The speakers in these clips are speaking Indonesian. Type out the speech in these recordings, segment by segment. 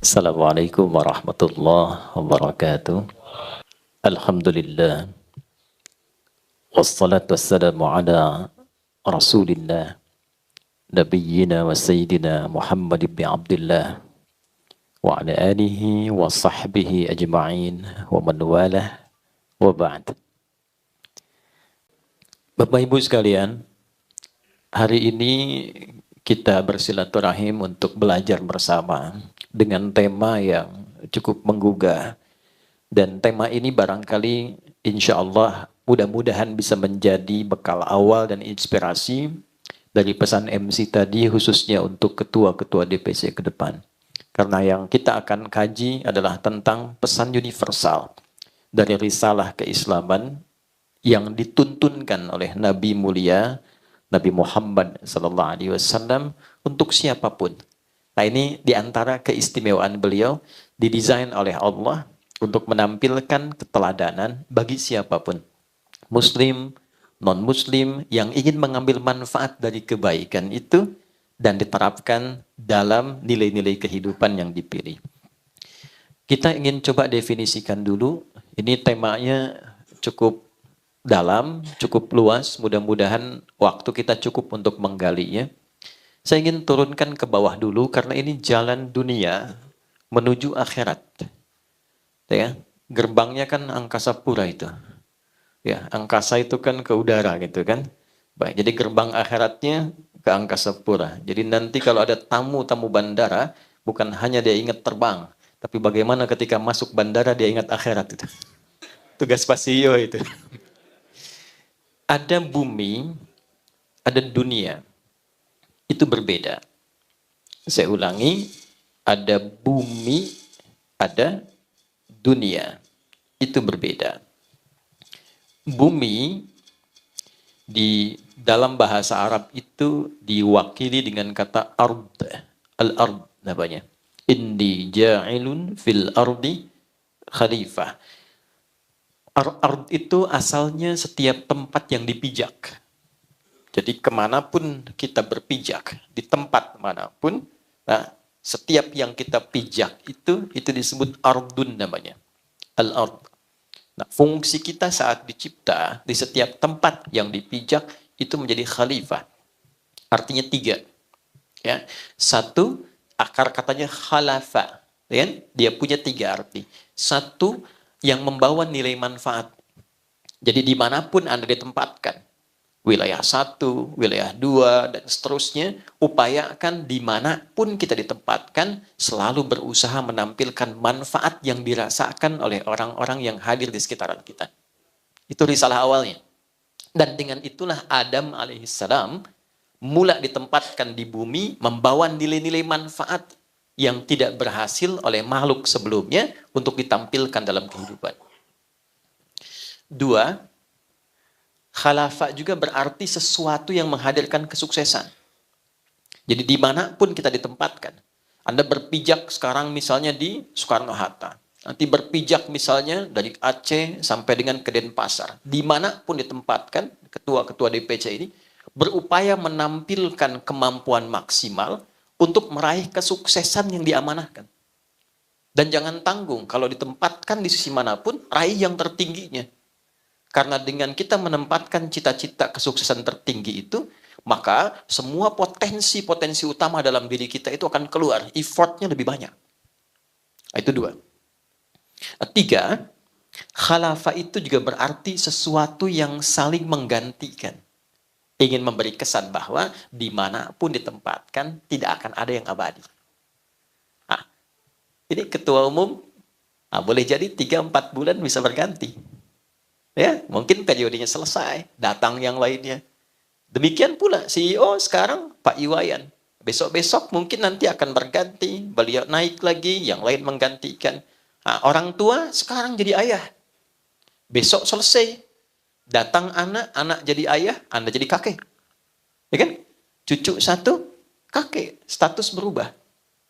Assalamualaikum warahmatullahi wabarakatuh. Alhamdulillah. Wassalatu wassalamu ala Rasulillah. Nabiyyina wa Sayyidina Muhammad ibn Abdullah. Wa ala alihi wa sahbihi ajma'in wa man walah wa ba'd. Bapak Ibu sekalian, hari ini kita bersilaturahim untuk belajar bersama dengan tema yang cukup menggugah. Dan tema ini barangkali insya Allah mudah-mudahan bisa menjadi bekal awal dan inspirasi dari pesan MC tadi khususnya untuk ketua-ketua DPC ke depan. Karena yang kita akan kaji adalah tentang pesan universal dari risalah keislaman yang dituntunkan oleh Nabi mulia Nabi Muhammad SAW untuk siapapun. Nah, ini diantara keistimewaan beliau didesain oleh Allah untuk menampilkan keteladanan bagi siapapun, Muslim, non-Muslim yang ingin mengambil manfaat dari kebaikan itu dan diterapkan dalam nilai-nilai kehidupan yang dipilih. Kita ingin coba definisikan dulu. Ini temanya cukup dalam, cukup luas, mudah-mudahan waktu kita cukup untuk menggalinya. Saya ingin turunkan ke bawah dulu karena ini jalan dunia menuju akhirat. Ya, gerbangnya kan angkasa pura itu. Ya, angkasa itu kan ke udara gitu kan. Baik, jadi gerbang akhiratnya ke angkasa pura. Jadi nanti kalau ada tamu-tamu bandara, bukan hanya dia ingat terbang, tapi bagaimana ketika masuk bandara dia ingat akhirat itu. Tugas Pasio itu. Ada bumi, ada dunia. Itu berbeda. Saya ulangi, ada bumi, ada dunia. Itu berbeda. Bumi di dalam bahasa Arab itu diwakili dengan kata ard. Al-ard namanya. Inni ja'ilun fil ardi khalifah. Ard itu asalnya setiap tempat yang dipijak. Jadi kemanapun kita berpijak, di tempat manapun, nah, setiap yang kita pijak itu disebut ardun namanya. Al-ard. Nah, fungsi kita saat dicipta, di setiap tempat yang dipijak, itu menjadi khalifah. Artinya 3. Ya. 1, akar katanya khalafa. Ya? Dia punya 3 arti. 1, yang membawa nilai manfaat. Jadi dimanapun Anda ditempatkan, wilayah 1, wilayah 2, dan seterusnya, upayakan dimanapun kita ditempatkan, selalu berusaha menampilkan manfaat yang dirasakan oleh orang-orang yang hadir di sekitaran kita. Itu risalah awalnya. Dan dengan itulah Adam alaihissalam mula ditempatkan di bumi, membawa nilai-nilai manfaat yang tidak berhasil oleh makhluk sebelumnya untuk ditampilkan dalam kehidupan. 2, khalafa juga berarti sesuatu yang menghadirkan kesuksesan. Jadi dimanapun kita ditempatkan, Anda berpijak sekarang misalnya di Soekarno-Hatta, nanti berpijak misalnya dari Aceh sampai dengan ke Denpasar, dimanapun ditempatkan, ketua-ketua DPC ini berupaya menampilkan kemampuan maksimal untuk meraih kesuksesan yang diamanahkan. Dan jangan tanggung, kalau ditempatkan di sisi manapun, raih yang tertingginya. Karena dengan kita menempatkan cita-cita kesuksesan tertinggi itu, maka semua potensi-potensi utama dalam diri kita itu akan keluar. Effortnya lebih banyak. Itu 2. 3, khalafa itu juga berarti sesuatu yang saling menggantikan. Ingin memberi kesan bahwa dimanapun ditempatkan, tidak akan ada yang abadi. Nah, ini ketua umum, boleh jadi 3-4 bulan bisa berganti. Ya, mungkin periodenya selesai, datang yang lainnya. Demikian pula CEO sekarang Pak Iwayan. Besok-besok mungkin nanti akan berganti, beliau naik lagi, yang lain menggantikan. Nah, orang tua sekarang jadi ayah. Besok selesai, datang anak, anak jadi ayah, Anda jadi kakek. Ya kan? Cucu 1, kakek, status berubah.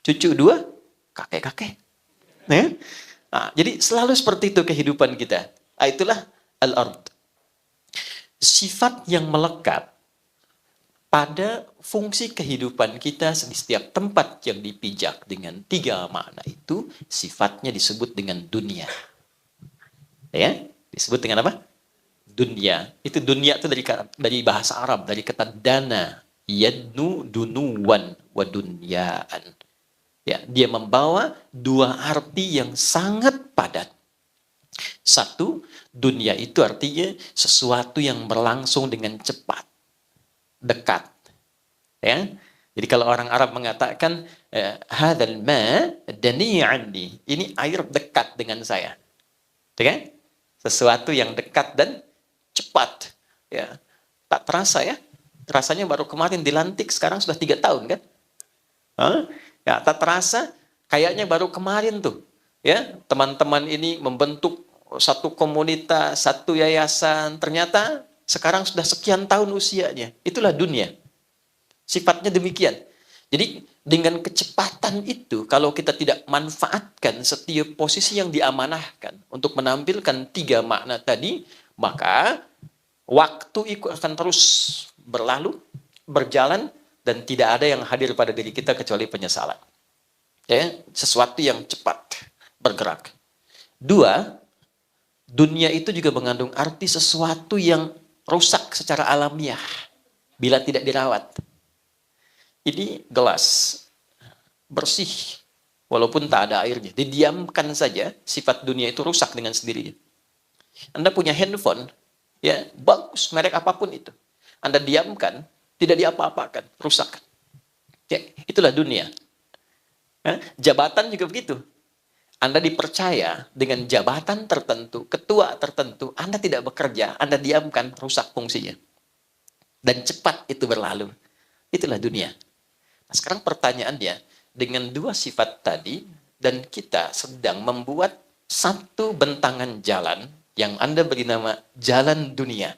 Cucu 2, kakek-kakek. Ya? Nah, jadi selalu seperti itu kehidupan kita. Nah, itulah al-ard. Sifat yang melekat pada fungsi kehidupan kita di setiap tempat yang dipijak dengan 3 makna itu sifatnya disebut dengan dunia. Ya, disebut dengan apa? Dunia. Itu dunia itu dari bahasa Arab, dari kata dana, yadnu dunuwan wa dunyaan. Ya, dia membawa 2 arti yang sangat padat. Satu, dunia itu artinya sesuatu yang berlangsung dengan cepat, dekat. Ya. Jadi kalau orang Arab mengatakan hadzal ma dani anni, ini air dekat dengan saya. Ya. Sesuatu yang dekat dan cepat. Ya. Tak terasa ya. Rasanya baru kemarin dilantik, sekarang sudah 3 tahun kan? Hah? Ya, tak terasa kayaknya baru kemarin tuh. Ya, teman-teman ini membentuk satu komunitas, satu yayasan, ternyata sekarang sudah sekian tahun usianya. Itulah dunia. Sifatnya demikian. Jadi dengan kecepatan itu, kalau kita tidak manfaatkan setiap posisi yang diamanahkan untuk menampilkan 3 makna tadi, maka waktu itu akan terus berlalu, berjalan, dan tidak ada yang hadir pada diri kita kecuali penyesalan. Ya, sesuatu yang cepat bergerak. 2, dunia itu juga mengandung arti sesuatu yang rusak secara alamiah bila tidak dirawat. Ini gelas bersih walaupun tak ada airnya, didiamkan saja sifat dunia itu rusak dengan sendirinya. Anda punya handphone, ya bagus merek apapun itu, Anda diamkan, tidak diapa-apakan, rusak. Ya, itulah dunia. Jabatan juga begitu. Anda dipercaya dengan jabatan tertentu, ketua tertentu, Anda tidak bekerja, Anda diamkan, rusak fungsinya. Dan cepat itu berlalu. Itulah dunia. Nah, sekarang pertanyaannya, dengan 2 sifat tadi, dan kita sedang membuat satu bentangan jalan yang Anda beri nama jalan dunia.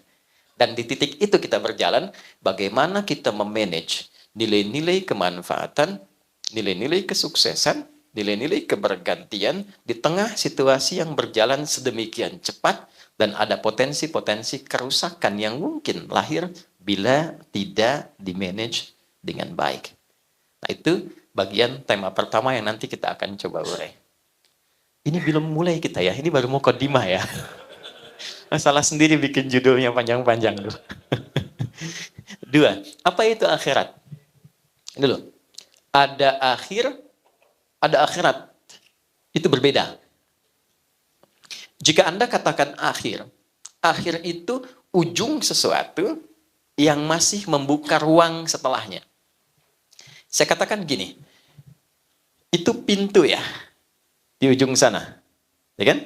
Dan di titik itu kita berjalan, bagaimana kita memanage nilai-nilai kemanfaatan, nilai-nilai kesuksesan, nilai-nilai kebergantian di tengah situasi yang berjalan sedemikian cepat dan ada potensi-potensi kerusakan yang mungkin lahir bila tidak dimanage dengan baik. Nah, itu bagian tema pertama yang nanti kita akan coba urai. Ini belum mulai kita ya, ini baru mukadimah ya. Salah sendiri bikin judulnya panjang-panjang dulu. 2, apa itu akhirat? Ini loh, ada akhir, ada akhirat. Itu berbeda. Jika Anda katakan akhir, akhir itu ujung sesuatu yang masih membuka ruang setelahnya. Saya katakan gini, itu pintu ya, di ujung sana. Ya kan?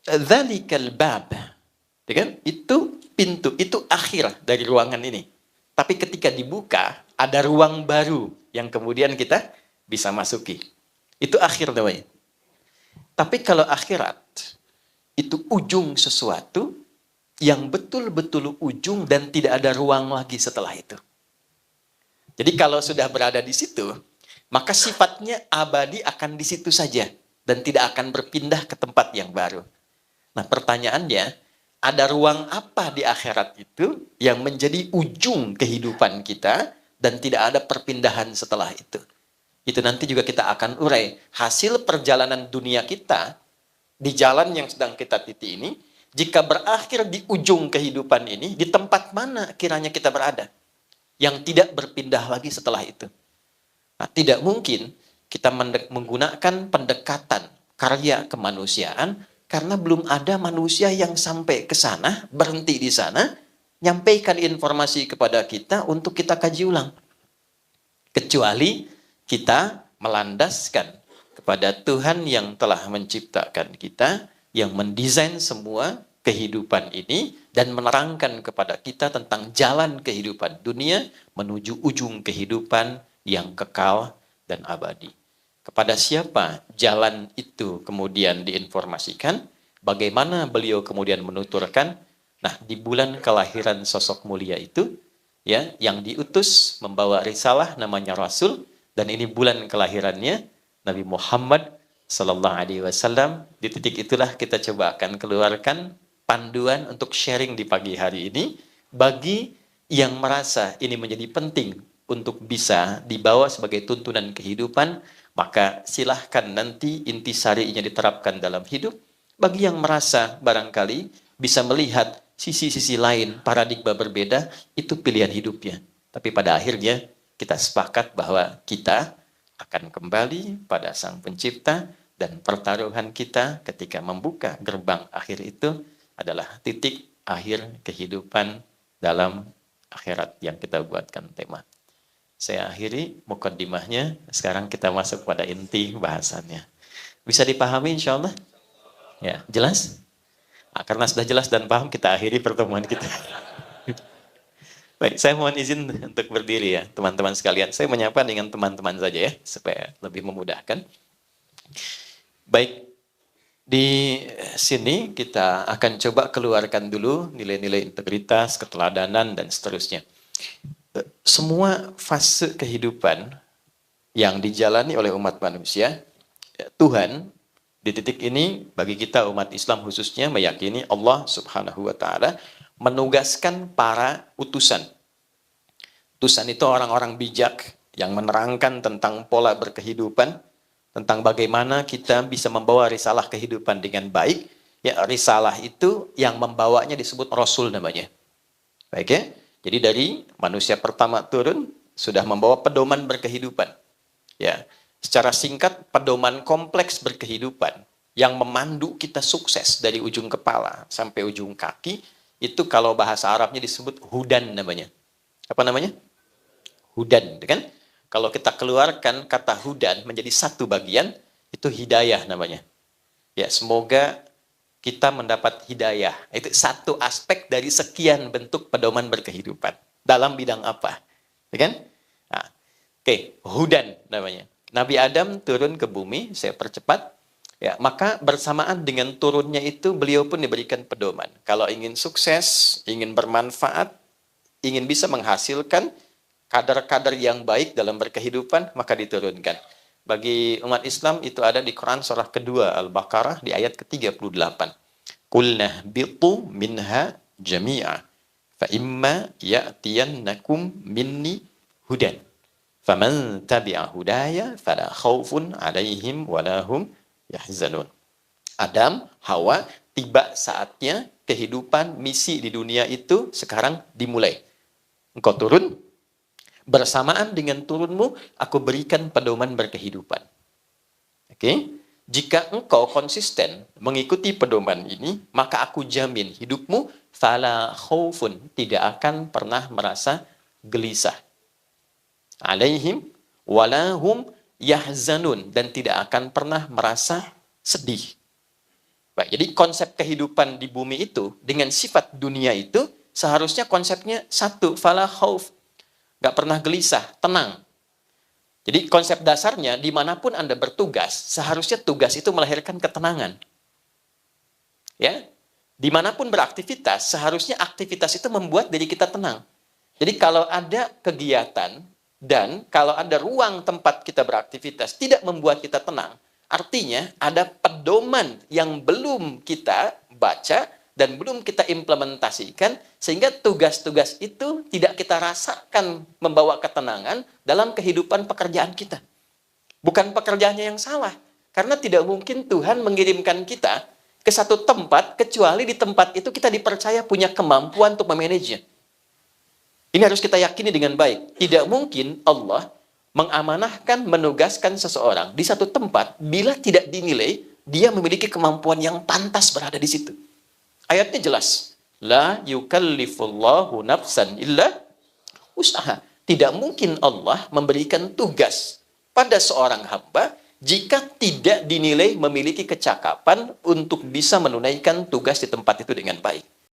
Dzalikal bab. Ya kan? Itu pintu, itu akhir dari ruangan ini. Tapi ketika dibuka, ada ruang baru yang kemudian kita bisa masuki. Itu akhir namanya. Tapi kalau akhirat, itu ujung sesuatu yang betul-betul ujung dan tidak ada ruang lagi setelah itu. Jadi kalau sudah berada di situ, maka sifatnya abadi akan di situ saja dan tidak akan berpindah ke tempat yang baru. Nah, pertanyaannya, ada ruang apa di akhirat itu yang menjadi ujung kehidupan kita dan tidak ada perpindahan setelah itu? Itu nanti juga kita akan urai. Hasil perjalanan dunia kita di jalan yang sedang kita titi ini, jika berakhir di ujung kehidupan ini, di tempat mana kiranya kita berada? Yang tidak berpindah lagi setelah itu. Nah, tidak mungkin kita menggunakan pendekatan karya kemanusiaan karena belum ada manusia yang sampai ke sana, berhenti di sana, nyampaikan informasi kepada kita untuk kita kaji ulang. Kecuali kita melandaskan kepada Tuhan yang telah menciptakan kita, yang mendesain semua kehidupan ini, dan menerangkan kepada kita tentang jalan kehidupan dunia menuju ujung kehidupan yang kekal dan abadi. Kepada siapa jalan itu kemudian diinformasikan, bagaimana beliau kemudian menuturkan, nah di bulan kelahiran sosok mulia itu, ya, yang diutus membawa risalah namanya Rasul, dan ini bulan kelahirannya Nabi Muhammad Sallallahu Alaihi Wasallam. Di titik itulah kita coba akan keluarkan panduan untuk sharing di pagi hari ini bagi yang merasa ini menjadi penting untuk bisa dibawa sebagai tuntunan kehidupan, maka silahkan nanti intisarinya diterapkan dalam hidup. Bagi yang merasa barangkali bisa melihat sisi-sisi lain, paradigma berbeda, itu pilihan hidupnya. Tapi pada akhirnya kita sepakat bahwa kita akan kembali pada Sang Pencipta, dan pertaruhan kita ketika membuka gerbang akhir itu adalah titik akhir kehidupan dalam akhirat yang kita buatkan tema. Saya akhiri mukaddimahnya, sekarang kita masuk pada inti bahasannya. Bisa dipahami insya Allah? Ya, jelas? Nah, karena sudah jelas dan paham, kita akhiri pertemuan kita. Baik, saya mohon izin untuk berdiri ya, teman-teman sekalian. Saya menyapa dengan teman-teman saja ya, supaya lebih memudahkan. Baik, di sini kita akan coba keluarkan dulu nilai-nilai integritas, keteladanan, dan seterusnya. Semua fase kehidupan yang dijalani oleh umat manusia, Tuhan di titik ini bagi kita umat Islam khususnya meyakini Allah Subhanahu wa Ta'ala menugaskan para utusan. Utusan itu orang-orang bijak yang menerangkan tentang pola berkehidupan, tentang bagaimana kita bisa membawa risalah kehidupan dengan baik. Ya, risalah itu yang membawanya disebut Rasul namanya. Baik ya. Jadi dari manusia pertama turun sudah membawa pedoman berkehidupan. Ya, secara singkat pedoman kompleks berkehidupan yang memandu kita sukses dari ujung kepala sampai ujung kaki, itu kalau bahasa Arabnya disebut hudan namanya. Apa namanya? Hudan, kan? Kalau kita keluarkan kata hudan menjadi satu bagian, itu hidayah namanya. Ya, semoga kita mendapat hidayah. Itu satu aspek dari sekian bentuk pedoman berkehidupan. Dalam bidang apa? Ya kan? Nah, oke, hudan namanya. Nabi Adam turun ke bumi, saya percepat. Ya, maka bersamaan dengan turunnya itu beliau pun diberikan pedoman. Kalau ingin sukses, ingin bermanfaat, ingin bisa menghasilkan kadar-kadar yang baik dalam berkehidupan, maka diturunkan. Bagi umat Islam itu ada di Quran surah kedua Al-Baqarah di ayat ke-38. Qulna bitu minha jami'a fa imma ya'tiyannakum minni hudan faman tabi'a hudaya fala khaufun 'alaihim wala hum yahzanun. Adam, Hawa, tiba saatnya kehidupan misi di dunia itu sekarang dimulai. Engkau turun, bersamaan dengan turunmu, aku berikan pedoman berkehidupan. Oke? Jika engkau konsisten mengikuti pedoman ini, maka aku jamin hidupmu fala khaufun, tidak akan pernah merasa gelisah. Alaihim walahum yahzanun, dan tidak akan pernah merasa sedih. Baik, jadi konsep kehidupan di bumi itu dengan sifat dunia itu seharusnya konsepnya satu, fala khauf. Gak pernah gelisah, tenang. Jadi konsep dasarnya, dimanapun Anda bertugas, seharusnya tugas itu melahirkan ketenangan. Ya, dimanapun beraktivitas, seharusnya aktivitas itu membuat diri kita tenang. Jadi kalau ada kegiatan, dan kalau ada ruang tempat kita beraktivitas, tidak membuat kita tenang, artinya ada pedoman yang belum kita baca, dan belum kita implementasikan, sehingga tugas-tugas itu tidak kita rasakan membawa ketenangan dalam kehidupan pekerjaan kita. Bukan pekerjaannya yang salah, karena tidak mungkin Tuhan mengirimkan kita ke satu tempat, kecuali di tempat itu kita dipercaya punya kemampuan untuk memanagenya. Ini harus kita yakini dengan baik. Tidak mungkin Allah mengamanahkan, menugaskan seseorang di satu tempat, bila tidak dinilai, dia memiliki kemampuan yang pantas berada di situ. Ayatnya jelas. La yukallifullahu nafsan illa usaha. Tidak mungkin Allah memberikan tugas pada seorang hamba jika tidak dinilai memiliki kecakapan untuk bisa menunaikan tugas di tempat itu dengan baik.